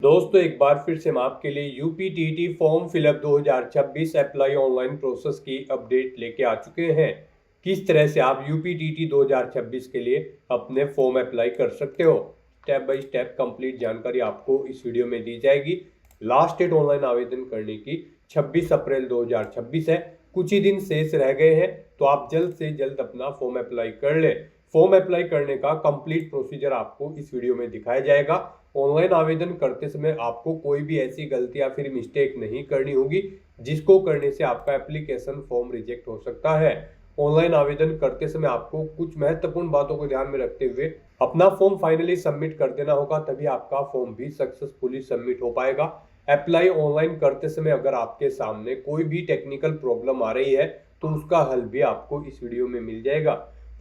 दोस्तों एक बार फिर से हम आपके लिए UPTT form fill up 2026 apply online process की अपडेट लेके आ चुके हैं। किस तरह से आप यूपीटीटी 2026 के लिए अपने फॉर्म अप्लाई कर सकते हो, स्टेप बाय स्टेप कंप्लीट जानकारी आपको इस वीडियो में दी जाएगी। लास्ट डेट ऑनलाइन आवेदन करने की 26 अप्रैल 2026 है। कुछ ही दिन शेष रह गए हैं, तो आप जल्द से जल्द अपना फॉर्म अप्लाई कर ले। फॉर्म अप्लाई करने का कंप्लीट प्रोसीजर आपको इस वीडियो में दिखाया जाएगा। ऑनलाइन आवेदन करते समय आपको कोई भी ऐसी गलती या फिर मिस्टेक नहीं करनी होगी जिसको करने से आपका एप्लीकेशन फॉर्म रिजेक्ट हो सकता है। ऑनलाइन आवेदन करते समय आपको कुछ महत्वपूर्ण बातों को ध्यान में रखते हुए अपना फॉर्म फाइनली सबमिट कर देना होगा, तभी आपका फॉर्म भी सक्सेसफुली सबमिट हो पाएगा। अप्लाई ऑनलाइन करते समय अगर आपके सामने कोई भी टेक्निकल प्रॉब्लम आ रही है तो उसका हल भी आपको इस वीडियो में मिल जाएगा।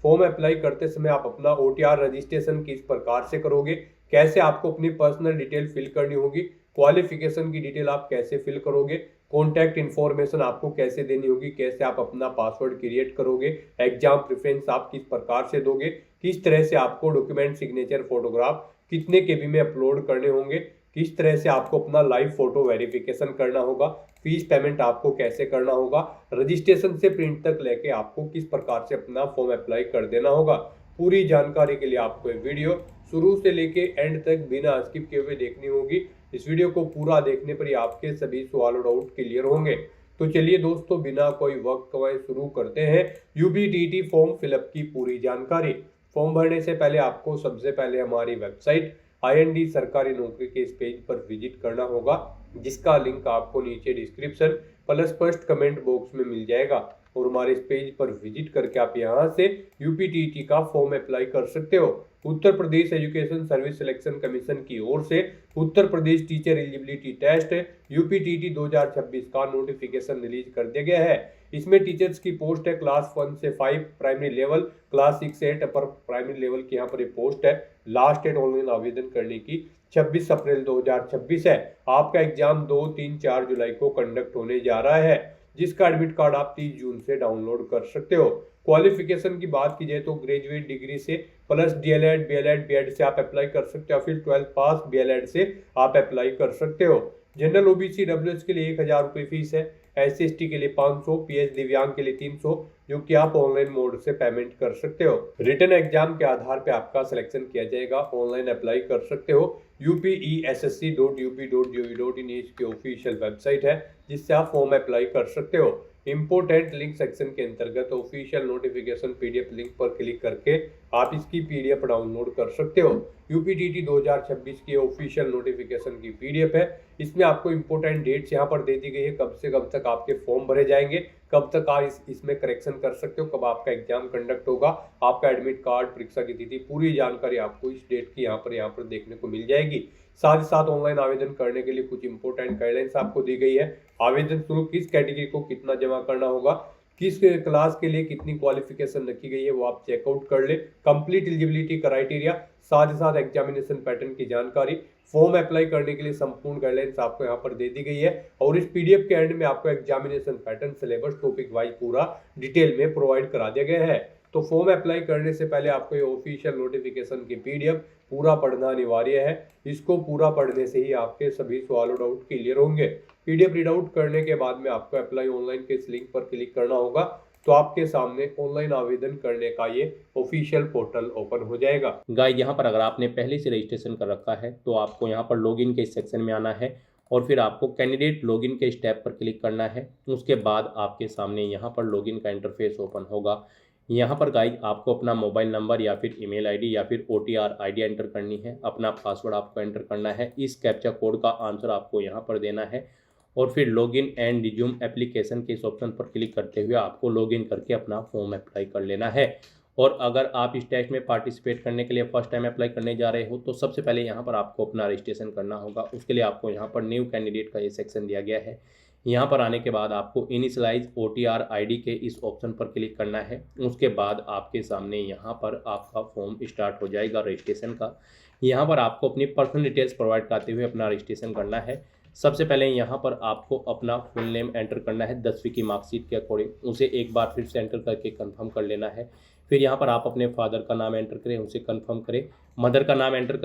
फॉर्म अप्लाई करते समय आप अपना ओटीआर रजिस्ट्रेशन किस प्रकार से करोगे, कैसे आपको अपनी पर्सनल डिटेल फिल करनी होगी, क्वालिफिकेशन की डिटेल आप कैसे फिल करोगे, कॉन्टैक्ट इन्फॉर्मेशन आपको कैसे देनी होगी, कैसे आप अपना पासवर्ड क्रिएट करोगे, एग्जाम प्रेफरेंस आप किस प्रकार से दोगे, किस तरह से आपको डॉक्यूमेंट सिग्नेचर फोटोग्राफ कितने केबी में अपलोड करने होंगे, किस तरह से आपको अपना लाइव फोटो वेरिफिकेशन करना होगा, फीस पेमेंट आपको कैसे करना होगा, रजिस्ट्रेशन से प्रिंट तक लेके आपको किस प्रकार से अपना फॉर्म अप्लाई कर देना होगा। पूरी जानकारी के लिए आपको ये वीडियो शुरू से लेके एंड तक बिना स्किप किए हुए देखनी होगी। इस वीडियो को पूरा देखने पर ही आपके सभी सवाल और डाउट क्लियर होंगे। तो चलिए दोस्तों, बिना कोई वक्त गवाए शुरू करते हैं यूपीटीटी फॉर्म फिलअप की पूरी जानकारी। फॉर्म भरने से पहले आपको सबसे पहले हमारी वेबसाइट IND सरकारी नौकरी के इस पेज पर विजिट करना होगा, जिसका लिंक आपको नीचे description plus first comment box में मिल जाएगा। और हमारे इस पेज पर विजिट करके आप यहां से यूपीटीटी का फॉर्म अप्लाई कर सकते हो। Uttar Pradesh education service selection commission की ओर से Uttar Pradesh teacher eligibility test UPTT 2026 का नोटिफिकेशन रिलीज कर दिया गया है। इसमें टीचर्स की पोस्ट है क्लास 1 से 5 प्राइमरी लेवल, क्लास 6 से 8 अपर प्राइमरी लेवल की यहाँ पर ये पोस्ट है। लास्ट डेट ऑनलाइन आवेदन करने की 26 अप्रैल 2026 है। आपका एग्जाम 2, 3, 4 जुलाई को कंडक्ट होने जा रहा है, जिसका एडमिट कार्ड आप 30 जून से डाउनलोड कर सकते हो। क्वालिफिकेशन की बात की जाए तो ग्रेजुएट डिग्री से प्लस डीएलएड, बीएलएड, बीएड से आप अप्लाई कर सकते हो, फिर 12th पास बीएलएड से आप अप्लाई कर सकते हो। जनरल ओबीसी डब्ल्यूएच के लिए 1000 रुपये फीस है, SC/ST के लिए 500, पीएच दिव्यांग के लिए 300, जो कि आप ऑनलाइन मोड से पेमेंट कर सकते हो। रिटन एग्जाम के आधार पे आपका सिलेक्शन किया जाएगा। ऑनलाइन अप्लाई कर सकते हो। upessc.up.gov.in की ऑफिशियल वेबसाइट है, जिससे आप फॉर्म अप्लाई कर सकते हो। इंपोर्टेंट लिंक सेक्शन के अंतर्गत ऑफिशियल नोटिफिकेशन PDF लिंक पर क्लिक करके आप इसकी PDF डाउनलोड कर सकते हो। यूपीटीटी 2026 की ऑफिशियल नोटिफिकेशन की PDF है। इसमें आपको इंपोर्टेंट डेट्स यहाँ पर दे दी गई है, कब से कब तक आपके फॉर्म भरे जाएंगे, कब तक आप इसमें करेक्शन कर सकते हो, कब आपका एग्जाम कंडक्ट होगा, आपका एडमिट कार्ड, परीक्षा की तिथि, पूरी जानकारी आपको इस डेट की यहाँ पर देखने को मिल जाएगी। साथ ही साथ ऑनलाइन आवेदन करने के लिए कुछ इंपोर्टेंट गाइडलाइंस आपको दी गई है। आवेदन शुल्क किस कैटेगरी को कितना जमा करना होगा, किस क्लास के लिए कितनी क्वालिफिकेशन रखी गई है, वो आप चेकआउट कर ले। कंप्लीट एलिजिबिलिटी क्राइटेरिया, साथ ही साथ एग्जामिनेशन पैटर्न की जानकारी, फॉर्म अप्लाई करने के लिए संपूर्ण गाइडलाइंस आपको यहाँ पर दे दी गई है। और इस PDF के एंड में आपको examination pattern, syllabus, topic wise पूरा डिटेल में प्रोवाइड करा दिया गया है। तो फॉर्म अप्लाई करने से पहले आपको ये ऑफिशियल नोटिफिकेशन की PDF पूरा पढ़ना अनिवार्य है। इसको पूरा पढ़ने से ही आपके सभी सवाल और डाउट क्लियर होंगे। PDF रीड आउट करने के बाद में आपको अप्लाई ऑनलाइन के इस लिंक पर क्लिक करना होगा, तो आपके सामने ऑनलाइन आवेदन करने का ये ऑफिशियल पोर्टल ओपन हो जाएगा। गाइस, यहाँ पर अगर आपने पहले से रजिस्ट्रेशन कर रखा है तो आपको यहाँ पर लॉगिन के इस सेक्शन में आना है और फिर आपको कैंडिडेट लॉगिन के स्टेप पर क्लिक करना है। उसके बाद आपके सामने यहाँ पर लॉगिन का इंटरफेस ओपन होगा। यहाँ पर गाइस आपको अपना मोबाइल नंबर या फिर ईमेल आईडी या फिर OTR ID एंटर करनी है, अपना पासवर्ड आपको एंटर करना है, इस कैप्चा कोड का आंसर आपको यहाँ पर देना है और फिर लॉगिन एंड रिज्यूम एप्लीकेशन के इस ऑप्शन पर क्लिक करते हुए आपको लॉगिन करके अपना फॉर्म अप्लाई कर लेना है। और अगर आप इस टेस्ट में पार्टिसिपेट करने के लिए फर्स्ट टाइम अप्लाई करने जा रहे हो तो सबसे पहले यहाँ पर आपको अपना रजिस्ट्रेशन करना होगा। उसके लिए आपको यहाँ पर न्यू कैंडिडेट का ये सेक्शन दिया गया है। यहाँ पर आने के बाद आपको इनिशियलाइज OTR ID के इस ऑप्शन पर क्लिक करना है। उसके बाद आपके सामने यहाँ पर आपका फॉर्म स्टार्ट हो जाएगा रजिस्ट्रेशन का। यहाँ पर आपको अपनी पर्सनल डिटेल्स प्रोवाइड करते हुए अपना रजिस्ट्रेशन करना है। सबसे पहले यहाँ पर आपको अपना फुल नेम एंटर करना है 10वीं की मार्कशीट के अकॉर्डिंग, उसे एक बार फिर से एंटर करके कंफर्म कर लेना है। फिर यहाँ पर आप अपने फादर का नाम एंटर करें, उसे कंफर्म करें, मदर का नाम एंटर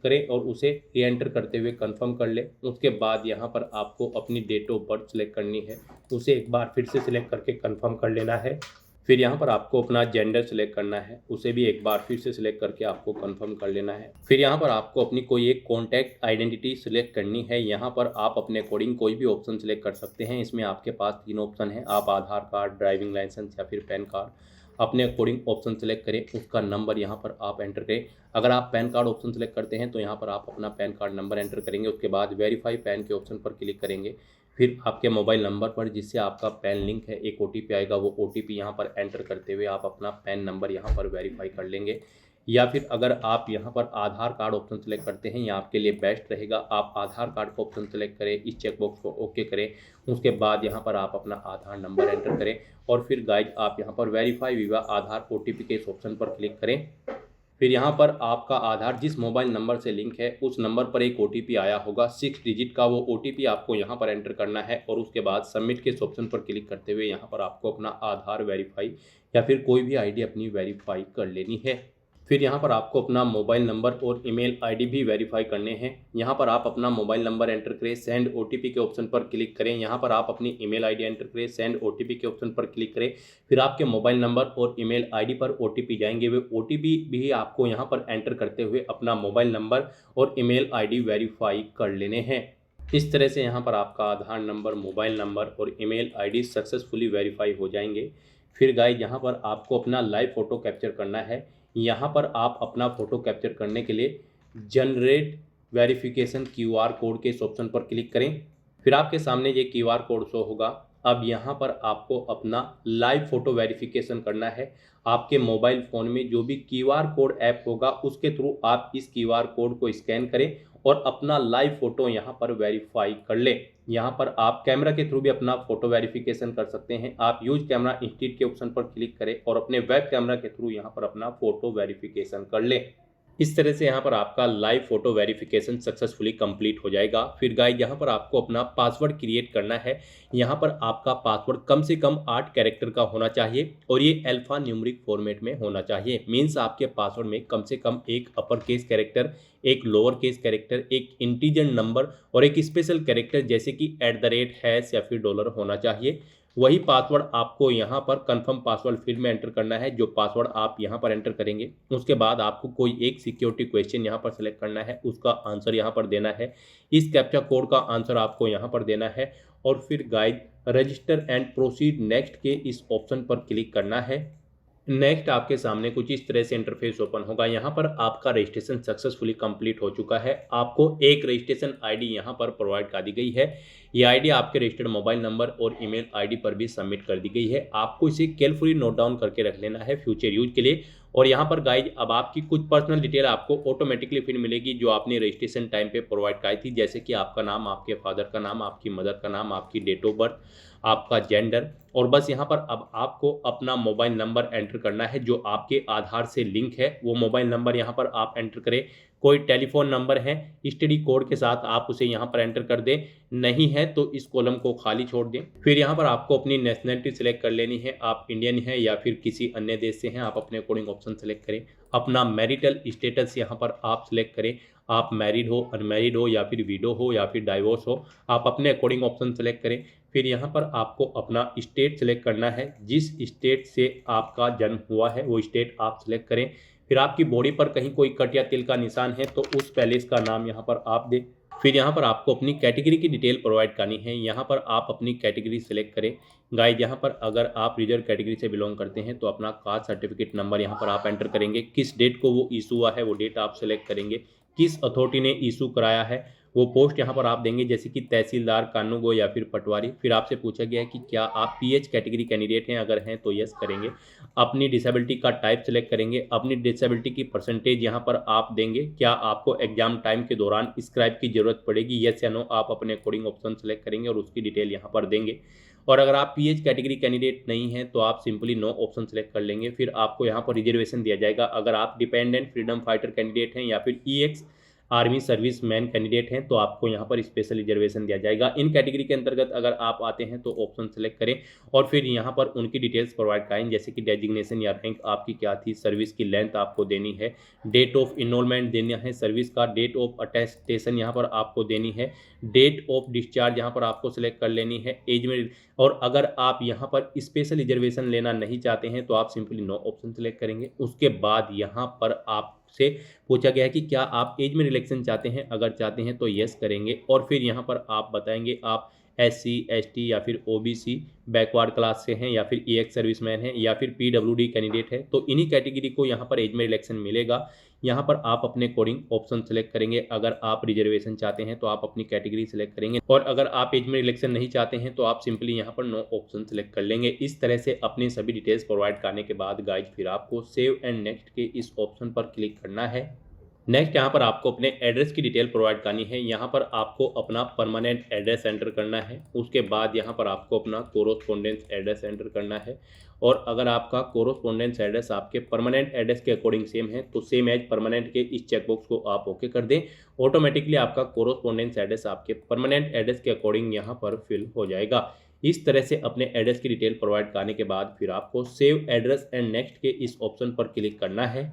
करें और उसे री एंटर करते हुए कंफर्म कर लें। उसके बाद यहाँ पर आपको अपनी डेट ऑफ बर्थ सेलेक्ट करनी है, उसे एक बार फिर से सिलेक्ट करके कंफर्म कर लेना है। फिर यहाँ पर आपको अपना जेंडर सेलेक्ट करना है, उसे भी एक बार फिर से सिलेक्ट करके आपको कंफर्म कर लेना है। फिर यहाँ पर आपको अपनी कोई एक कॉन्टैक्ट आइडेंटिटी सिलेक्ट करनी है। यहाँ पर आप अपने अकॉर्डिंग कोई भी ऑप्शन सिलेक्ट कर सकते हैं। इसमें आपके पास 3 ऑप्शन हैं, आप आधार कार्ड, ड्राइविंग लाइसेंस या फिर पैन कार्ड अपने अकॉर्डिंग ऑप्शन सेलेक्ट करें, उसका नंबर यहाँ पर आप एंटर करें। अगर आप पैन कार्ड ऑप्शन सेलेक्ट करते हैं तो यहाँ पर आप अपना पैन कार्ड नंबर एंटर करेंगे। उसके बाद वेरीफाई पैन के ऑप्शन पर क्लिक करेंगे। फिर आपके मोबाइल नंबर पर जिससे आपका पैन लिंक है एक OTP आएगा, वो OTP यहाँ पर एंटर करते हुए आप अपना पैन नंबर यहाँ पर वेरीफाई कर लेंगे। या फिर अगर आप यहाँ पर आधार कार्ड ऑप्शन सेलेक्ट करते हैं, यह आपके लिए बेस्ट रहेगा। आप आधार कार्ड को ऑप्शन सेलेक्ट करें, इस चेकबॉक्स को ओके करें। उसके बाद यहाँ पर आप अपना आधार नंबर एंटर करें और फिर गाइज आप यहाँ पर वेरीफाई विवा आधार OTP के इस ऑप्शन पर क्लिक करें। फिर यहाँ पर आपका आधार जिस मोबाइल नंबर से लिंक है उस नंबर पर एक OTP आया होगा 6 डिजिट का, वो OTP आपको यहाँ पर एंटर करना है और उसके बाद सबमिट के इस ऑप्शन पर क्लिक करते हुए यहाँ पर आपको अपना आधार वेरीफाई या फिर कोई भी ID अपनी वेरीफाई कर लेनी है। फिर यहाँ पर आपको अपना मोबाइल नंबर और ईमेल ID भी वेरीफाई करने हैं। यहाँ पर आप अपना मोबाइल नंबर एंटर करें, सेंड OTP के ऑप्शन पर क्लिक करें। यहाँ पर आप अपनी ईमेल ID एंटर करें, सेंड OTP के ऑप्शन पर क्लिक करें। फिर आपके मोबाइल नंबर और ईमेल ID पर OTP जाएंगे, वे OTP भी आपको यहाँ पर एंटर करते हुए अपना मोबाइल नंबर और ईमेल ID वेरीफाई कर लेने हैं। इस तरह से यहाँ पर आपका आधार नंबर, मोबाइल नंबर और ईमेल ID सक्सेसफुली वेरीफाई हो जाएंगे। फिर गाइस यहाँ पर आपको अपना लाइव फ़ोटो कैप्चर करना है। यहाँ पर आप अपना फ़ोटो कैप्चर करने के लिए जनरेट वेरिफिकेशन QR कोड के इस ऑप्शन पर क्लिक करें। फिर आपके सामने ये QR कोड शो होगा। अब यहाँ पर आपको अपना लाइव फ़ोटो वेरिफिकेशन करना है। आपके मोबाइल फ़ोन में जो भी QR कोड ऐप होगा उसके थ्रू आप इस QR कोड को स्कैन करें और अपना लाइव फ़ोटो यहाँ पर वेरीफाई कर लें। यहाँ पर आप कैमरा के थ्रू भी अपना फ़ोटो वेरिफिकेशन कर सकते हैं। आप यूज कैमरा इंस्टीट्यूट के ऑप्शन पर क्लिक करें और अपने वेब कैमरा के थ्रू यहाँ पर अपना फ़ोटो वेरिफिकेशन कर लें। इस तरह से यहाँ पर आपका live photo verification successfully complete हो जाएगा। फिर गाइस यहाँ पर आपको अपना पासवर्ड क्रिएट करना है। यहाँ पर आपका पासवर्ड कम से कम 8 कैरेक्टर का होना चाहिए और ये अल्फा न्यूमेरिक फॉर्मेट में होना चाहिए। मीन्स आपके पासवर्ड में कम से कम एक अपर केस कैरेक्टर, एक लोअर केस कैरेक्टर, एक इंटीजर नंबर और एक स्पेशल कैरेक्टर जैसे कि @ या फिर डॉलर होना चाहिए। वही पासवर्ड आपको यहाँ पर कंफर्म पासवर्ड फील्ड में एंटर करना है। जो पासवर्ड आप यहाँ पर एंटर करेंगे उसके बाद आपको कोई एक सिक्योरिटी क्वेश्चन यहाँ पर सेलेक्ट करना है, उसका आंसर यहाँ पर देना है। इस कैप्चा कोड का आंसर आपको यहाँ पर देना है और फिर guide register and proceed next के इस ऑप्शन पर क्लिक करना है। नेक्स्ट आपके सामने कुछ इस तरह से इंटरफेस ओपन होगा। यहाँ पर आपका रजिस्ट्रेशन सक्सेसफुली कंप्लीट हो चुका है। आपको एक रजिस्ट्रेशन ID यहाँ पर प्रोवाइड कर दी गई है। ये ID आपके रजिस्टर्ड मोबाइल नंबर और ईमेल ID पर भी सबमिट कर दी गई है। आपको इसे केयरफुली नोट डाउन करके रख लेना है फ्यूचर यूज के लिए। और यहाँ पर गाइज अब आपकी कुछ पर्सनल डिटेल आपको ऑटोमेटिकली फिर मिलेगी जो आपने रजिस्ट्रेशन टाइम पे प्रोवाइड कराई थी, जैसे कि आपका नाम, आपके फादर का नाम, आपकी मदर का नाम, आपकी डेट ऑफ बर्थ, आपका जेंडर। और बस यहाँ पर अब आपको अपना मोबाइल नंबर एंटर करना है जो आपके आधार से लिंक है। वो मोबाइल नंबर यहाँ पर आप एंटर करें। कोई टेलीफोन नंबर है STD कोड के साथ आप उसे यहाँ पर एंटर कर दें, नहीं है तो इस कॉलम को खाली छोड़ दें। फिर यहाँ पर आपको अपनी नेशनलिटी सिलेक्ट कर लेनी है, आप इंडियन हैं या फिर किसी अन्य देश से हैं, आप अपने अकॉर्डिंग ऑप्शन सेलेक्ट करें। अपना मैरिटल स्टेटस यहाँ पर आप सिलेक्ट करें, आप मैरिड हो, अनमैरिड हो या फिर विडो हो या फिर डाइवोर्स हो, आप अपने अकॉर्डिंग ऑप्शन सेलेक्ट करें। फिर यहाँ पर आपको अपना स्टेट सेलेक्ट करना है, जिस स्टेट से आपका जन्म हुआ है वो स्टेट आप सिलेक्ट करें। फिर आपकी बॉडी पर कहीं कोई कट या तिल का निशान है तो उस पैलेस का नाम यहाँ पर आप दें। फिर यहाँ पर आपको अपनी कैटेगरी की डिटेल प्रोवाइड करनी है। यहाँ पर आप अपनी कैटेगरी सेलेक्ट करें। गाइस यहाँ पर अगर आप रिजर्व कैटेगरी से बिलोंग करते हैं तो अपना कास्ट सर्टिफिकेट नंबर यहाँ पर आप एंटर करेंगे। किस डेट को वो इशू हुआ है वो डेट आप सेलेक्ट करेंगे। किस अथॉरिटी ने इशू कराया है वो पोस्ट यहाँ पर आप देंगे, जैसे कि तहसीलदार, कानूगो या फिर पटवारी। फिर आपसे पूछा गया है कि क्या आप PH कैटेगरी कैंडिडेट हैं, अगर हैं तो यस करेंगे। अपनी डिसेबिलिटी का टाइप सेलेक्ट करेंगे। अपनी डिसेबिलिटी की परसेंटेज यहाँ पर आप देंगे। क्या आपको एग्जाम टाइम के दौरान स्क्राइब की जरूरत पड़ेगी, यस या नो, आप अपने अकॉर्डिंग ऑप्शन सेलेक्ट करेंगे और उसकी डिटेल यहाँ पर देंगे। और अगर आप PH कैटेगरी कैंडिडेट नहीं हैं तो आप सिंपली नो ऑप्शन सेलेक्ट कर लेंगे। फिर आपको यहाँ पर रिजर्वेशन दिया जाएगा। अगर आप डिपेंडेंट फ्रीडम फाइटर कैंडिडेट हैं या फिर EX army service man candidate हैं तो आपको यहाँ पर स्पेशल रिजर्वेशन दिया जाएगा। इन कैटेगरी के अंतर्गत अगर आप आते हैं तो ऑप्शन सेलेक्ट करें और फिर यहाँ पर उनकी डिटेल्स प्रोवाइड कराएं, जैसे कि डेजिग्नेशन या रैंक आपकी क्या थी, सर्विस की लेंथ आपको देनी है, डेट ऑफ इनरोलमेंट देना है, सर्विस का डेट ऑफ अटेस्टेशन यहाँ पर आपको देनी है, डेट ऑफ डिस्चार्ज यहाँ पर आपको सिलेक्ट कर लेनी है, एज में। और अगर आप यहाँ पर स्पेशल रिजर्वेशन लेना नहीं चाहते हैं तो आप सिंपली नो ऑप्शन सेलेक्ट करेंगे। उसके बाद यहाँ पर आपसे पूछा गया है कि क्या आप एज में रिलैक्सेशन चाहते हैं, अगर चाहते हैं तो यस करेंगे और फिर यहाँ पर आप बताएंगे आप SC ST या फिर OBC बैकवर्ड क्लास से हैं या फिर EX सर्विसमैन हैं या फिर PWD कैंडिडेट है, तो इन्हीं कैटेगरी को यहाँ पर एज में रिलैक्सेशन मिलेगा। यहाँ पर आप अपने अकॉर्डिंग ऑप्शन सेलेक्ट करेंगे। अगर आप रिजर्वेशन चाहते हैं तो आप अपनी कैटेगरी सेलेक्ट करेंगे और अगर आप एज में रिलैक्सेशन नहीं चाहते हैं तो आप सिंपली यहाँ पर नो ऑप्शन सेलेक्ट कर लेंगे। इस तरह से अपनी सभी डिटेल्स प्रोवाइड करने के बाद गाइज फिर आपको सेव एंड नेक्स्ट के इस ऑप्शन पर क्लिक करना है। नेक्स्ट यहाँ पर आपको अपने एड्रेस की डिटेल प्रोवाइड करनी है। यहाँ पर आपको अपना परमानेंट एड्रेस एंटर करना है। उसके बाद यहाँ पर आपको अपना कोरोस्पोंडेंस एड्रेस एंटर करना है और अगर आपका कोरोस्पोंडेंस एड्रेस आपके परमानेंट एड्रेस के अकॉर्डिंग सेम है तो सेम एज परमानेंट के इस चेकबॉक्स को आप ओके कर दें। ऑटोमेटिकली आपका कोरोस्पोंडेंस एड्रेस आपके परमानेंट एड्रेस के अकॉर्डिंग यहाँ पर फिल हो जाएगा। इस तरह से अपने एड्रेस की डिटेल प्रोवाइड करने के बाद फिर आपको सेव एड्रेस एंड नेक्स्ट के इस ऑप्शन पर क्लिक करना है।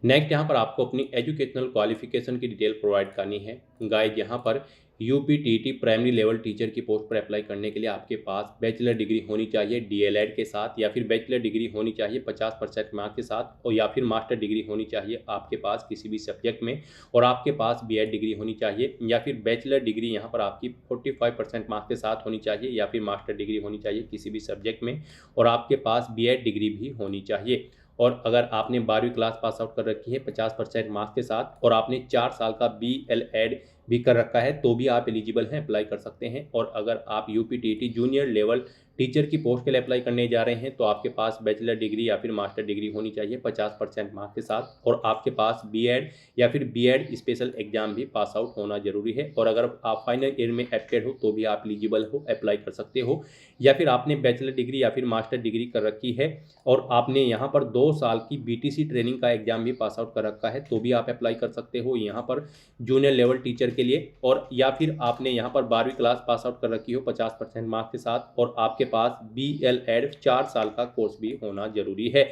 नेक्स्ट यहाँ पर आपको अपनी एजुकेशनल क्वालिफिकेशन की डिटेल प्रोवाइड करनी है। गाइज यहाँ पर UPTT प्राइमरी लेवल टीचर की पोस्ट पर अप्लाई करने के लिए आपके पास बैचलर डिग्री होनी चाहिए DLED के साथ या फिर बैचलर डिग्री होनी चाहिए 50% मार्क्स के साथ और या फिर मास्टर डिग्री होनी चाहिए आपके पास किसी भी सब्जेक्ट में और आपके पास BEd डिग्री होनी चाहिए या फिर बैचलर डिग्री यहाँ पर आपकी 45% मार्क्स के साथ होनी चाहिए या फिर मास्टर डिग्री होनी चाहिए किसी भी सब्जेक्ट में और आपके पास BEd डिग्री भी होनी चाहिए। और अगर आपने 12वीं क्लास पास आउट कर रखी है 50% मार्क्स के साथ और आपने 4 साल का BLEd भी कर रखा है तो भी आप एलिजिबल हैं, अप्लाई कर सकते हैं। और अगर आप UPTT जूनियर लेवल टीचर की पोस्ट के लिए अप्लाई करने जा रहे हैं तो आपके पास बैचलर डिग्री या फिर मास्टर डिग्री होनी चाहिए 50% मार्क्स के साथ और आपके पास BEd या फिर BEd स्पेशल एग्जाम भी पास आउट होना जरूरी है। और अगर आप फाइनल ईयर में एप्टेड हो तो भी आप एलिजिबल हो, अप्लाई कर सकते हो। या फिर आपने बैचलर डिग्री या फिर मास्टर डिग्री कर रखी है और आपने यहाँ पर 2 साल की BTC ट्रेनिंग का एग्जाम भी पास आउट कर रखा है तो भी आप अप्लाई कर सकते हो यहाँ पर जूनियर लेवल टीचर के लिए। और या फिर आपने यहाँ पर 12वीं क्लास पास आउट कर रखी हो 50% मार्क्स के साथ और आपके पास BLEd 4 साल का कोर्स भी होना जरूरी है।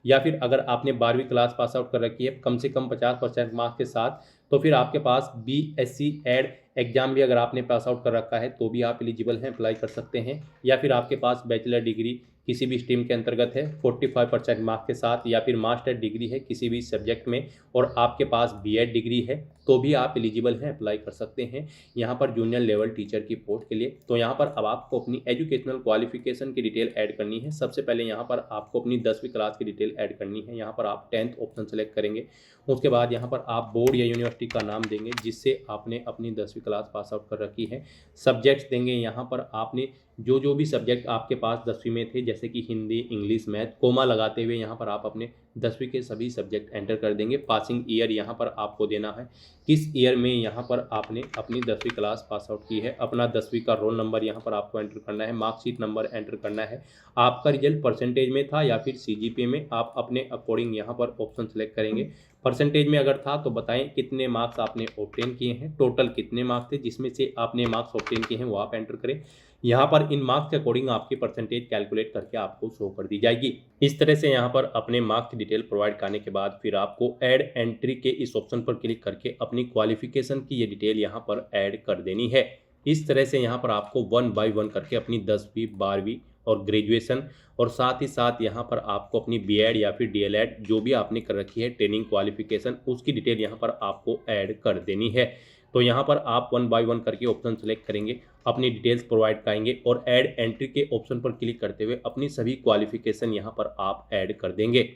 या फिर अगर आपने 12वीं क्लास पास आउट कर रखी है कम से कम 50% मार्क्स के साथ तो फिर आपके पास BSc एड एग्जाम भी अगर आपने पास आउट कर रखा है तो भी आप एलिजिबल हैं, अप्लाई कर सकते हैं। या फिर आपके पास बैचलर डिग्री किसी भी स्ट्रीम के अंतर्गत है 45% मार्क्स के साथ या फिर मास्टर डिग्री है किसी भी सब्जेक्ट में और आपके पास BEd डिग्री है तो भी आप एलिजिबल हैं, अप्लाई कर सकते हैं यहाँ पर जूनियर लेवल टीचर की पोस्ट के लिए। तो यहाँ पर अब आपको अपनी एजुकेशनल क्वालिफिकेशन की डिटेल ऐड करनी है। सबसे पहले यहाँ पर आपको अपनी 10वीं क्लास की डिटेल ऐड करनी है। यहाँ पर आप 10th ऑप्शन सेलेक्ट करेंगे। उसके बाद यहाँ पर आप बोर्ड या यूनिवर्सिटी का नाम देंगे जिससे आपने अपनी 10वीं क्लास पास आउट कर रखी है। सब्जेक्ट्स देंगे, यहाँ पर आपने जो भी सब्जेक्ट आपके पास 10वीं में थे जैसे कि हिंदी, इंग्लिश, मैथ, कोमा लगाते हुए यहाँ पर आप अपने 10वीं के सभी सब्जेक्ट एंटर कर देंगे। पासिंग ईयर यहाँ पर आपको देना है, किस ईयर में यहाँ पर आपने अपनी 10वीं क्लास पास आउट की है। अपना 10वीं का रोल नंबर यहाँ पर आपको एंटर करना है, मार्कशीट नंबर एंटर करना है। आपका रिजल्ट परसेंटेज में था या फिर CGPA में, आप अपने अकॉर्डिंग यहाँ पर ऑप्शन सेलेक्ट करेंगे। परसेंटेज में अगर था तो बताएं कितने मार्क्स आपने ऑब्टेन किए हैं, टोटल कितने मार्क्स थे जिसमें से आपने मार्क्स ऑब्टेन किए हैं वो आप एंटर करें। यहाँ पर इन मार्क्स के अकॉर्डिंग आपकी परसेंटेज कैलकुलेट करके आपको शो कर दी जाएगी। इस तरह से यहाँ पर अपने मार्क्स की डिटेल प्रोवाइड करने के बाद फिर आपको ऐड एंट्री के इस ऑप्शन पर क्लिक करके अपनी क्वालिफिकेशन की ये डिटेल यहाँ पर ऐड कर देनी है। इस तरह से यहाँ पर आपको 1 by 1 करके अपनी 10वीं, 12वीं और ग्रेजुएशन और साथ ही साथ यहाँ पर आपको अपनी BEd या फिर DLEd जो भी आपने कर रखी है ट्रेनिंग क्वालिफिकेशन उसकी डिटेल यहाँ पर आपको ऐड कर देनी है। तो यहाँ पर आप 1 by 1 करके ऑप्शन सेलेक्ट करेंगे, अपनी डिटेल्स प्रोवाइड करेंगे और ऐड एंट्री के ऑप्शन पर क्लिक करते हुए अपनी सभी क्वालिफिकेशन यहाँ पर आप ऐड कर देंगे।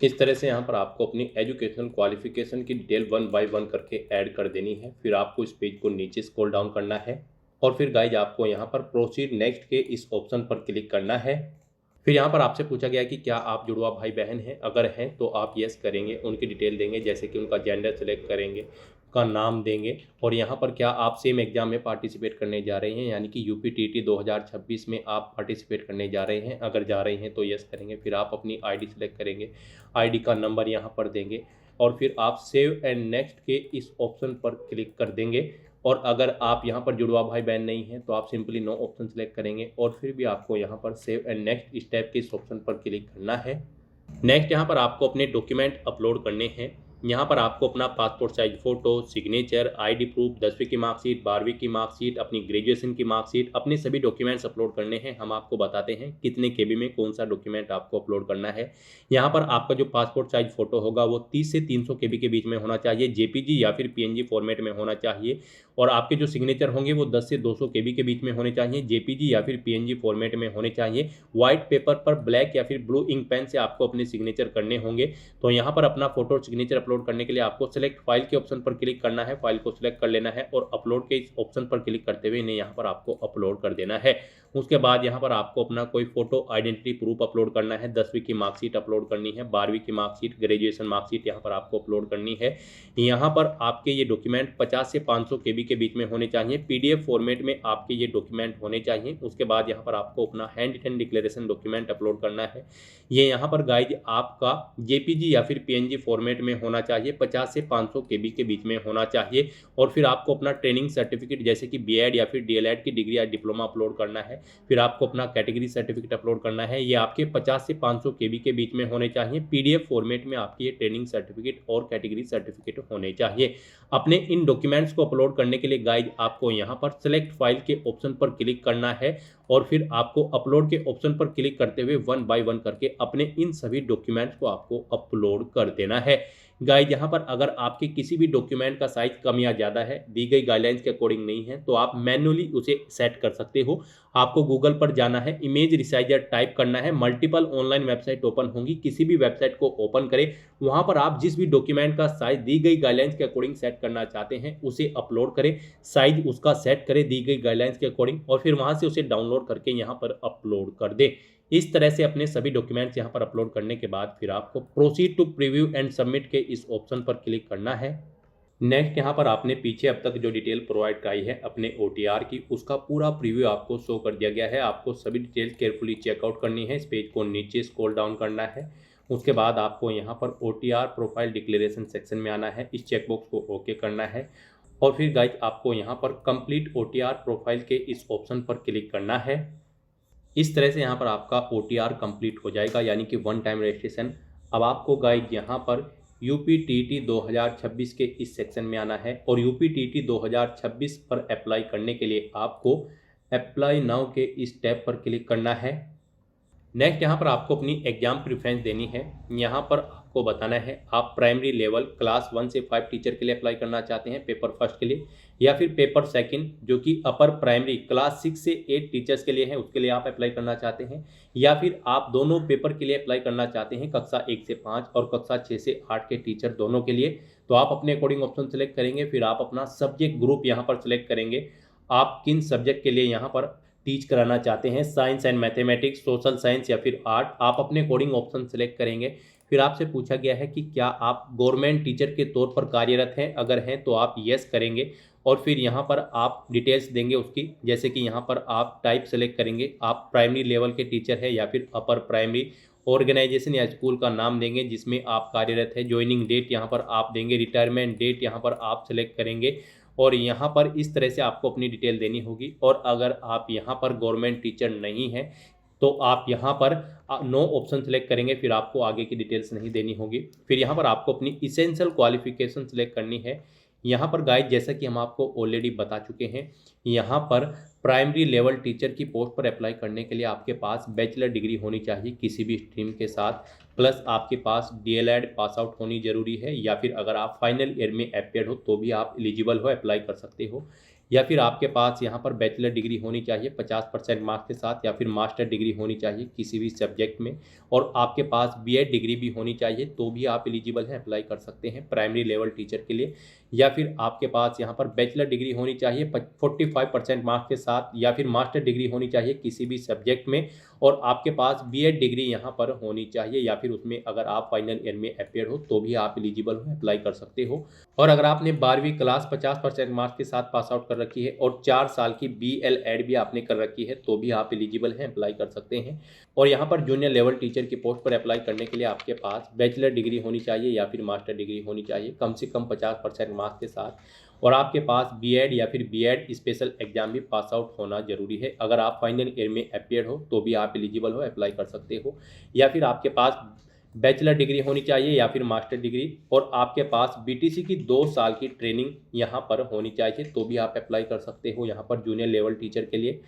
इस तरह से यहाँ पर आपको अपनी एजुकेशनल क्वालिफिकेशन की डिटेल 1 by 1 करके ऐड कर देनी है। फिर आपको इस पेज को नीचे स्क्रॉल डाउन करना है और फिर गाइज आपको यहाँ पर प्रोसीड नेक्स्ट के इस ऑप्शन पर क्लिक करना है। फिर यहाँ पर आपसे पूछा गया कि क्या आप जुड़वा भाई बहन हैं, अगर हैं तो आप यस करेंगे, उनकी डिटेल देंगे जैसे कि उनका जेंडर सेलेक्ट करेंगे, का नाम देंगे और यहाँ पर क्या आप सेम एग्जाम में पार्टिसिपेट करने जा रहे हैं यानी कि UPTT 2026 में आप पार्टिसिपेट करने जा रहे हैं। अगर जा रहे हैं तो यस करेंगे। फिर आप अपनी ID सेलेक्ट करेंगे, ID का नंबर यहाँ पर देंगे, और फिर आप सेव एंड नेक्स्ट के इस ऑप्शन पर क्लिक कर देंगे। और अगर आप यहाँ पर जुड़वा भाई बहन नहीं है तो आप सिंपली नो ऑप्शन सेलेक्ट करेंगे और फिर भी आपको यहाँ पर सेव एंड नेक्स्ट स्टेप के इस ऑप्शन पर क्लिक करना है। नेक्स्ट यहाँ पर आपको अपने डॉक्यूमेंट अपलोड करने हैं। यहाँ पर आपको अपना passport size photo, signature, ID proof, 10वीं की मार्कशीट, 12वीं की मार्कशीट, अपनी ग्रेजुएशन की मार्कशीट, अपने सभी डॉक्यूमेंट्स अपलोड करने हैं। हम आपको बताते हैं कितने केबी में कौन सा डॉक्यूमेंट आपको अपलोड करना है। यहाँ पर आपका जो पासपोर्ट साइज फ़ोटो होगा वो 30 से 300 केबी के बीच में होना चाहिए, जेपीजी या फिर पीएनजी फॉर्मेट में होना चाहिए। और आपके जो सिग्नेचर होंगे वो 10 से 200 केबी के बीच में होने चाहिए, जेपीजी या फिर पीएनजी फॉर्मेट में होने चाहिए। व्हाइट पेपर पर ब्लैक या फिर ब्लू इंक पेन से आपको अपने सिग्नेचर करने होंगे। तो यहाँ पर अपना फोटो और सिग्नेचर अपलोड करने के लिए आपको सेलेक्ट फाइल के ऑप्शन पर क्लिक करना है, फाइल को सिलेक्ट कर लेना है और अपलोड के इस ऑप्शन पर क्लिक करते हुए इन्हें यहाँ पर आपको अपलोड कर देना है। उसके बाद यहाँ पर आपको अपना कोई फोटो आइडेंटिटी प्रूफ अपलोड करना है, 10वीं की मार्कशीट अपलोड करनी है, 12वीं की मार्कशीट, ग्रेजुएशन मार्कशीट यहाँ पर आपको अपलोड करनी है। यहाँ पर आपके ये डॉक्यूमेंट 50 से 500 केबी के बीच में होने चाहिए, पीडीएफ फॉर्मेट में आपके ये डॉक्यूमेंट होने चाहिए। उसके बाद यहाँ पर आपको अपना hand written declaration document upload करना है। ये यहाँ पर गाइज आपका जेपीजी या फिर पीएनजी फॉर्मेट में होना चाहिए, 50 से 500 केबी के बीच में होना चाहिए। और फिर आपको अपना ट्रेनिंग सर्टिफिकेट जैसे कि बीएड या फिर डीएलएड की डिग्री या डिप्लोमा अपलोड करना है। फिर आपको अपना कैटेगरी सर्टिफिकेट अपलोड करना है, ये आपके 50 से 500 केबी के बीच में होने चाहिए। पीडीएफ फॉर्मेट में आपकी ये ट्रेनिंग सर्टिफिकेट और कैटेगरी सर्टिफिकेट होने चाहिए। अपने इन डॉक्यूमेंट्स को अपलोड करने के लिए गाइज आपको यहाँ पर सेलेक्ट फाइल के ऑप्शन पर क्लिक करना है और फिर आपको अपलोड के ऑप्शन पर क्लिक करते हुए 1 बाय 1 करके अपने इन सभी डॉक्यूमेंट्स को आपको अपलोड कर देना है। गाइज यहाँ पर अगर आपके किसी भी डॉक्यूमेंट का साइज कम या ज़्यादा है, दी गई गाइडलाइंस के अकॉर्डिंग नहीं है, तो आप मैन्युअली उसे सेट कर सकते हो। आपको गूगल पर जाना है, इमेज रिसाइजर टाइप करना है, मल्टीपल ऑनलाइन वेबसाइट ओपन होंगी, किसी भी वेबसाइट को ओपन करें, वहाँ पर आप जिस भी डॉक्यूमेंट का साइज दी गई गाइडलाइंस के अकॉर्डिंग सेट करना चाहते हैं उसे अपलोड करें, साइज उसका सेट करें दी गई गाइडलाइंस के अकॉर्डिंग और फिर वहाँ से उसे डाउनलोड करके यहाँ पर अपलोड कर दें। इस तरह से अपने सभी डॉक्यूमेंट्स यहाँ पर अपलोड करने के बाद फिर आपको proceed to preview and submit के इस ऑप्शन पर क्लिक करना है। नेक्स्ट यहाँ पर आपने पीछे अब तक जो डिटेल प्रोवाइड कराई है अपने OTR की, उसका पूरा प्रीव्यू आपको शो कर दिया गया है। आपको सभी डिटेल्स केयरफुली चेकआउट करनी है, इस पेज को नीचे स्क्रॉल डाउन करना है। उसके बाद आपको यहाँ पर OTR प्रोफाइल डिक्लेरेशन सेक्शन में आना है, इस चेकबॉक्स को ओके करना है और फिर गाइज आपको यहाँ पर कंप्लीट OTR प्रोफाइल के इस ऑप्शन पर क्लिक करना है। इस तरह से यहाँ पर आपका OTR कंप्लीट हो जाएगा, यानी कि 1 टाइम रजिस्ट्रेशन। अब आपको गाइड यहाँ पर UPTT 2026 के इस सेक्शन में आना है और UPTT 2026 पर अप्लाई करने के लिए आपको अप्लाई नाउ के इस टैब पर क्लिक करना है। नेक्स्ट यहाँ पर आपको अपनी एग्जाम प्रेफरेंस देनी है। यहाँ पर आपको बताना है आप प्राइमरी लेवल क्लास 1 से 5 टीचर के लिए अप्लाई करना चाहते हैं पेपर फर्स्ट के लिए, या फिर पेपर सेकंड जो कि अपर प्राइमरी क्लास 6 से 8 टीचर्स के लिए है उसके लिए आप अप्लाई करना चाहते हैं, या फिर आप दोनों पेपर के लिए अप्लाई करना चाहते हैं कक्षा 1 से 5 और कक्षा 6 से 8 के टीचर दोनों के लिए। तो आप अपने अकॉर्डिंग ऑप्शन सेलेक्ट करेंगे, फिर आप अपना सब्जेक्ट ग्रुप यहाँ पर सिलेक्ट करेंगे। आप किन सब्जेक्ट के लिए यहाँ पर टीच कराना चाहते हैं, science and mathematics, social science या फिर आर्ट, आप अपने अकॉर्डिंग ऑप्शन सेलेक्ट करेंगे। फिर आपसे पूछा गया है कि क्या आप गवर्नमेंट टीचर के तौर पर कार्यरत हैं, अगर हैं तो आप यस करेंगे और फिर यहाँ पर आप डिटेल्स देंगे उसकी, जैसे कि यहाँ पर आप टाइप सेलेक्ट करेंगे, आप प्राइमरी लेवल के टीचर है या फिर अपर प्राइमरी, ऑर्गेनाइजेशन या स्कूल का नाम देंगे जिसमें आप कार्यरत है, ज्वाइनिंग डेट यहाँ पर आप देंगे, रिटायरमेंट डेट यहाँ पर आप सेलेक्ट करेंगे और यहाँ पर इस तरह से आपको अपनी डिटेल देनी होगी। और अगर आप यहाँ पर गवर्नमेंट टीचर नहीं हैं तो आप यहाँ पर नो ऑप्शन सेलेक्ट करेंगे, फिर आपको आगे की डिटेल्स नहीं देनी होगी। फिर यहाँ पर आपको अपनी इसेंशियल क्वालिफिकेशन सेलेक्ट करनी है। यहाँ पर गाइड जैसा कि हम आपको ऑलरेडी बता चुके हैं, यहाँ पर प्राइमरी लेवल टीचर की पोस्ट पर अप्लाई करने के लिए आपके पास बैचलर डिग्री होनी चाहिए किसी भी स्ट्रीम के साथ, प्लस आपके पास DLED पास आउट होनी जरूरी है, या फिर अगर आप फाइनल ईयर में अपेयर हो तो भी आप एलिजिबल हो, अप्लाई कर सकते हो, या फिर आपके पास यहाँ पर बैचलर डिग्री होनी चाहिए 50% मार्क्स के साथ, या फिर मास्टर डिग्री होनी चाहिए किसी भी सब्जेक्ट में, और आपके पास BEd डिग्री भी होनी चाहिए तो भी आप एलिजिबल हैं, अप्लाई कर सकते हैं प्राइमरी लेवल टीचर के लिए। या फिर आपके पास यहाँ पर बैचलर डिग्री होनी चाहिए 45% मार्क्स के साथ, या फिर मास्टर डिग्री होनी चाहिए किसी भी सब्जेक्ट में, और आपके पास बीएड डिग्री यहाँ पर होनी चाहिए, या फिर उसमें अगर आप फाइनल ईयर में अपेयर हो तो भी आप एलिजिबल हो, अप्लाई कर सकते हो। और अगर आपने 12वीं क्लास 50% मार्क्स के साथ पास आउट कर रखी है और 4 साल की BL-एड भी आपने कर रखी है तो भी आप एलिजिबल हैं, अप्लाई कर सकते हैं। और यहाँ पर जूनियर लेवल टीचर की पोस्ट पर अप्लाई करने के लिए आपके पास बैचलर डिग्री होनी चाहिए या फिर मास्टर डिग्री होनी चाहिए कम से कम 50% मार्क्स के साथ, और आपके पास बीएड या फिर बीएड स्पेशल एग्जाम भी पास आउट होना जरूरी है। अगर आप फाइनल ईयर में अपेयर हो तो भी आप एलिजिबल हो, अप्लाई कर सकते हो। या फिर आपके पास बैचलर डिग्री होनी चाहिए या फिर मास्टर डिग्री, और आपके पास बीटीसी की 2 साल की ट्रेनिंग यहाँ पर होनी चाहिए तो भी आप अप्लाई कर सकते हो यहाँ पर जूनियर लेवल टीचर के लिए।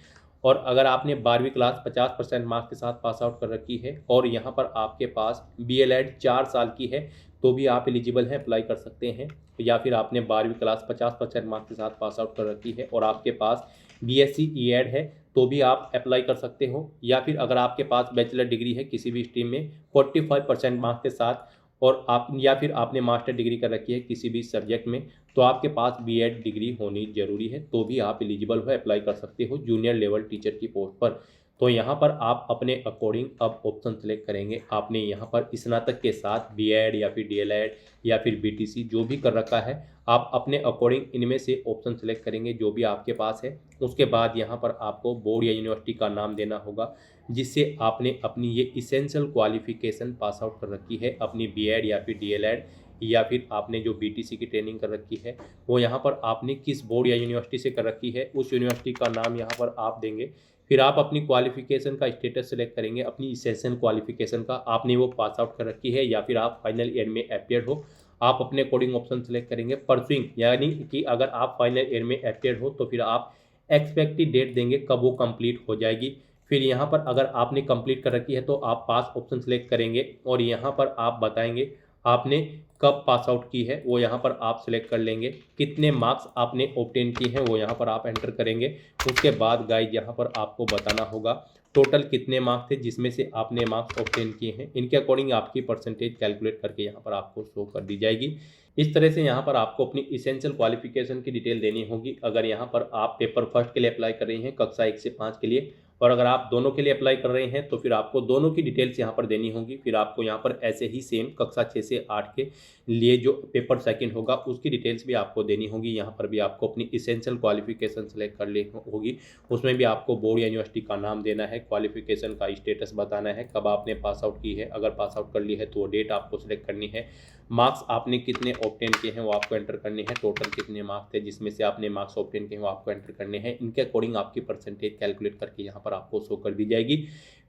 और अगर आपने 12वीं क्लास 50% मार्क्स के साथ पास आउट कर रखी है और यहाँ पर आपके पास BL-एड 4 साल की है तो भी आप एलिजिबल हैं, अप्लाई कर सकते हैं। या फिर आपने 12वीं क्लास 50% मार्क्स के साथ पास आउट कर रखी है और आपके पास BSc E-एड है तो भी आप अप्लाई कर सकते हो। या फिर अगर आपके पास बैचलर डिग्री है किसी भी स्ट्रीम में 45% मार्क्स के साथ, और आप या फिर आपने मास्टर डिग्री कर रखी है किसी भी सब्जेक्ट में, तो आपके पास बीएड डिग्री होनी जरूरी है तो भी आप एलिजिबल हो, अप्लाई कर सकते हो जूनियर लेवल टीचर की पोस्ट पर। तो यहाँ पर आप अपने अकॉर्डिंग अब ऑप्शन सेलेक्ट करेंगे। आपने यहाँ पर स्नातक के साथ बीएड या फिर डीएलएड या फिर बीटीसी जो भी कर रखा है, आप अपने अकॉर्डिंग इनमें से ऑप्शन सेलेक्ट करेंगे जो भी आपके पास है। उसके बाद यहाँ पर आपको बोर्ड या यूनिवर्सिटी का नाम देना होगा जिससे आपने अपनी ये इसेंशियल क्वालिफिकेशन पास आउट कर रखी है, अपनी बीएड या फिर डीएलएड या फिर आपने जो बीटीसी की ट्रेनिंग कर रखी है वो यहाँ पर आपने किस बोर्ड या यूनिवर्सिटी से कर रखी है उस यूनिवर्सिटी का नाम यहाँ पर आप देंगे। फिर आप अपनी क्वालिफिकेशन का स्टेटस सेलेक्ट करेंगे, अपनी इसेंशियल क्वालिफिकेशन का आपने वो पास आउट कर रखी है या फिर आप फाइनल ईयर में अपेयर हो, आप अपने कोडिंग ऑप्शन सेलेक्ट करेंगे। परसुइंग यानी कि अगर आप फाइनल ईयर में अपेयर हो तो फिर आप एक्सपेक्टेड डेट देंगे कब वो कंप्लीट हो जाएगी। फिर यहाँ पर अगर आपने कंप्लीट कर रखी है तो आप पास ऑप्शन सेलेक्ट करेंगे और यहाँ पर आप बताएंगे आपने कब पास आउट की है, वो यहाँ पर आप सिलेक्ट कर लेंगे। कितने मार्क्स आपने ऑब्टेन किए हैं वो यहाँ पर आप एंटर करेंगे। उसके बाद गाइज यहाँ पर आपको बताना होगा टोटल कितने मार्क्स थे जिसमें से आपने मार्क्स ऑब्टेन किए हैं। इनके अकॉर्डिंग आपकी परसेंटेज कैलकुलेट करके यहाँ पर आपको शो कर दी जाएगी। इस तरह से यहाँ पर आपको अपनी इसेंशियल क्वालिफिकेशन की डिटेल देनी होगी। अगर यहाँ पर आप पेपर फर्स्ट के लिए अप्लाई कर रही हैं कक्षा 1 से 5 के लिए, और अगर आप दोनों के लिए अप्लाई कर रहे हैं तो फिर आपको दोनों की डिटेल्स यहाँ पर देनी होगी। फिर आपको यहाँ पर ऐसे ही सेम कक्षा 6 से 8 के लिए जो पेपर सेकंड होगा उसकी डिटेल्स भी आपको देनी होगी। यहाँ पर भी आपको अपनी इसेंशियल क्वालिफिकेशन सेलेक्ट कर लेनी होगी। उसमें भी आपको बोर्ड या यूनिवर्सिटी का नाम देना है, क्वालिफिकेशन का स्टेटस बताना है, कब आपने पास आउट की है, अगर पास आउट कर ली है तो वो डेट आपको सिलेक्ट करनी है, मार्क्स आपने कितने ऑब्टेन किए हैं वो आपको एंटर करने हैं, टोटल कितने मार्क्स थे जिसमें से आपने मार्क्स ऑब्टेन किए हैं वो आपको एंटर करने हैं। इनके अकॉर्डिंग आपकी परसेंटेज कैलकुलेट करके यहाँ पर आपको शो कर दी जाएगी।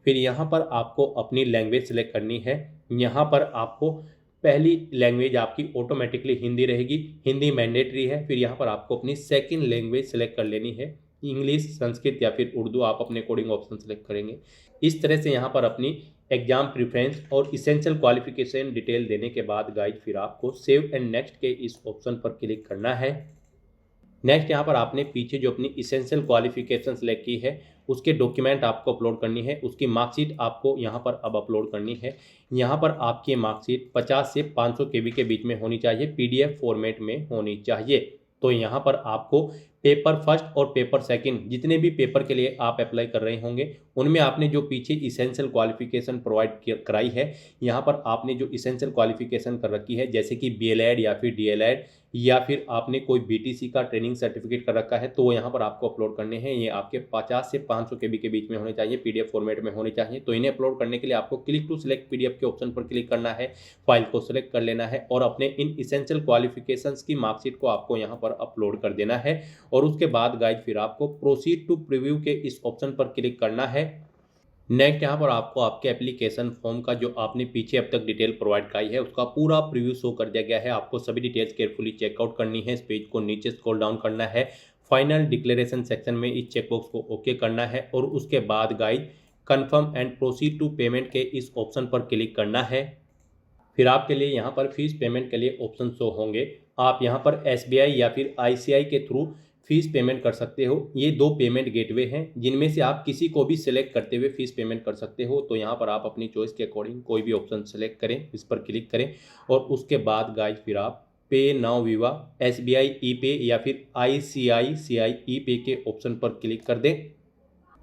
फिर यहाँ पर आपको अपनी लैंग्वेज सेलेक्ट करनी है। यहाँ पर आपको पहली लैंग्वेज आपकी ऑटोमेटिकली हिंदी रहेगी, हिंदी मैंडेटरी है। फिर यहाँ पर आपको अपनी सेकंड लैंग्वेज सेलेक्ट कर लेनी है, इंग्लिश, संस्कृत या फिर उर्दू, आप अपने कोडिंग ऑप्शन सेलेक्ट करेंगे। इस तरह से यहाँ पर अपनी एग्जाम प्रेफरेंस और इसेंशियल क्वालिफिकेशन डिटेल देने के बाद गाइज फिर आपको सेव एंड नेक्स्ट के इस ऑप्शन पर क्लिक करना है। नेक्स्ट यहाँ पर आपने पीछे जो अपनी इसेंशियल क्वालिफिकेशन सेलेक्ट की है उसके डॉक्यूमेंट आपको अपलोड करनी है, उसकी मार्कशीट आपको यहाँ पर अब अपलोड करनी है। यहाँ पर आपकी मार्कशीट 50 से 500 KB के बीच में होनी चाहिए, PDF फॉर्मेट में होनी चाहिए। तो यहाँ पर आपको पेपर फर्स्ट और पेपर सेकंड जितने भी पेपर के लिए आप अप्लाई कर रहे होंगे उनमें आपने जो पीछे इसेंशियल क्वालिफिकेशन प्रोवाइड कराई है, यहाँ पर आपने जो इसेंशियल क्वालिफिकेशन कर रखी है जैसे कि BL-एड या फिर DL-एड या फिर आपने कोई BTC का ट्रेनिंग सर्टिफिकेट कर रखा है तो वो यहाँ पर आपको अपलोड करने हैं। ये आपके 50 से 500 KB के बीच में होने चाहिए, PDF फॉर्मेट में होने चाहिए। तो इन्हें अपलोड करने के लिए आपको क्लिक टू सिलेक्ट PDF के ऑप्शन पर क्लिक करना है, फाइल को सिलेक्ट कर लेना है और अपने इन इसेंशियल क्वालिफिकेशंस की मार्कशीट को आपको यहाँ पर अपलोड कर देना है। और उसके बाद गाइज फिर आपको प्रोसीड टू प्रीव्यू के इस ऑप्शन पर क्लिक करना है। नेक्स्ट यहाँ पर आपको आपके एप्लीकेशन फॉर्म का जो आपने पीछे अब तक डिटेल प्रोवाइड कराई है उसका पूरा प्रीव्यू शो कर दिया गया है। आपको सभी डिटेल्स केयरफुली चेकआउट करनी है, इस पेज को नीचे स्क्रॉल डाउन करना है, फाइनल डिक्लेरेशन सेक्शन में इस चेकबॉक्स को ओके करना है और उसके बाद guys confirm and proceed to payment के इस ऑप्शन पर क्लिक करना है। फिर आपके लिए यहाँ पर फीस पेमेंट के लिए ऑप्शन शो होंगे। आप यहाँ पर SBI या फिर ICI के थ्रू फीस पेमेंट कर सकते हो। ये 2 पेमेंट गेटवे हैं जिनमें से आप किसी को भी सिलेक्ट करते हुए फीस पेमेंट कर सकते हो। तो यहाँ पर आप अपनी चॉइस के अकॉर्डिंग कोई भी ऑप्शन सेलेक्ट करें, इस पर क्लिक करें और उसके बाद गाइज फिर आप पे नाउ विवा, SBI ई पे या फिर ICICI ई पे के ऑप्शन पर क्लिक कर दें।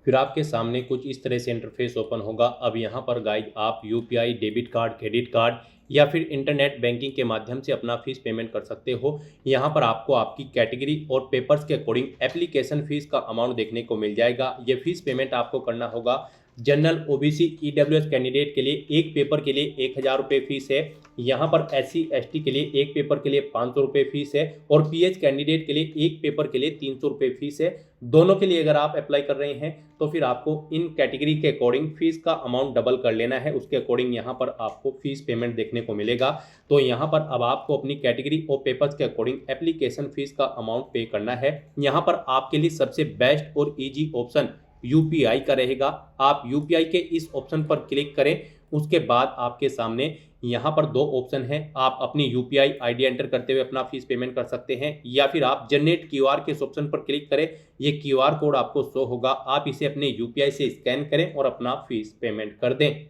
फिर आपके सामने कुछ इस तरह से इंटरफेस ओपन होगा। अब यहाँ पर गाइज आप UPI, debit card, credit card या फिर इंटरनेट बैंकिंग के माध्यम से अपना फीस पेमेंट कर सकते हो। यहाँ पर आपको आपकी कैटेगरी और पेपर्स के अकॉर्डिंग एप्लीकेशन फीस का अमाउंट देखने को मिल जाएगा। ये फीस पेमेंट आपको करना होगा। जनरल, OBC, EWS कैंडिडेट के लिए एक पेपर के लिए 1000 रुपये फीस है। यहाँ पर SC ST के लिए एक पेपर के लिए 500 रुपये फीस है और PH कैंडिडेट के लिए एक पेपर के लिए 300 रुपये फीस है। दोनों के लिए अगर आप अप्लाई कर रहे हैं तो फिर आपको इन कैटेगरी के अकॉर्डिंग फीस का अमाउंट डबल कर लेना है। उसके अकॉर्डिंग यहाँ पर आपको फीस पेमेंट देखने को मिलेगा। तो यहाँ पर अब आपको अपनी कैटेगरी और पेपर्स के अकॉर्डिंग एप्लीकेशन फीस का अमाउंट पे करना है। यहाँ पर आपके लिए सबसे बेस्ट और ईजी ऑप्शन UPI का रहेगा। आप UPI के इस ऑप्शन पर क्लिक करें। उसके बाद आपके सामने यहाँ पर दो ऑप्शन हैं। आप अपनी UPI ID एंटर करते हुए अपना फीस पेमेंट कर सकते हैं या फिर आप जनरेट QR के इस ऑप्शन पर क्लिक करें। ये QR कोड आपको शो होगा, आप इसे अपने UPI से स्कैन करें और अपना फीस पेमेंट कर दें।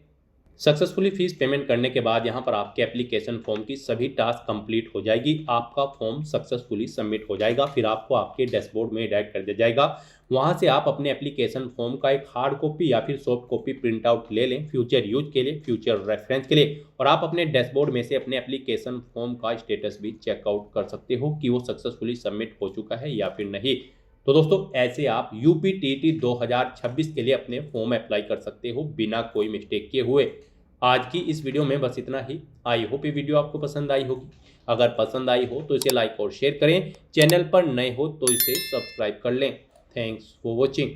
सक्सेसफुली फीस पेमेंट करने के बाद यहाँ पर आपके एप्लीकेशन फॉर्म की सभी टास्क कंप्लीट हो जाएगी। आपका फॉर्म सक्सेसफुली सबमिट हो जाएगा। फिर आपको आपके डैशबोर्ड में डायरेक्ट कर दिया जाएगा। वहाँ से आप अपने एप्लीकेशन फॉर्म का एक हार्ड कॉपी या फिर सॉफ्ट कॉपी प्रिंट आउट ले लें फ्यूचर यूज के लिए, फ्यूचर रेफरेंस के लिए, और आप अपने डैशबोर्ड में से अपने एप्लीकेशन फॉर्म का स्टेटस भी चेकआउट कर सकते हो कि वो सक्सेसफुली सबमिट हो चुका है या फिर नहीं। तो दोस्तों ऐसे आप UPTT 2026 के लिए अपने फॉर्म अप्लाई कर सकते हो बिना कोई मिस्टेक किए हुए। आज की इस वीडियो में बस इतना ही। आई होप ये वीडियो आपको पसंद आई होगी। अगर पसंद आई हो तो इसे लाइक और शेयर करें। चैनल पर नए हो तो इसे सब्सक्राइब कर लें। Thanks for watching.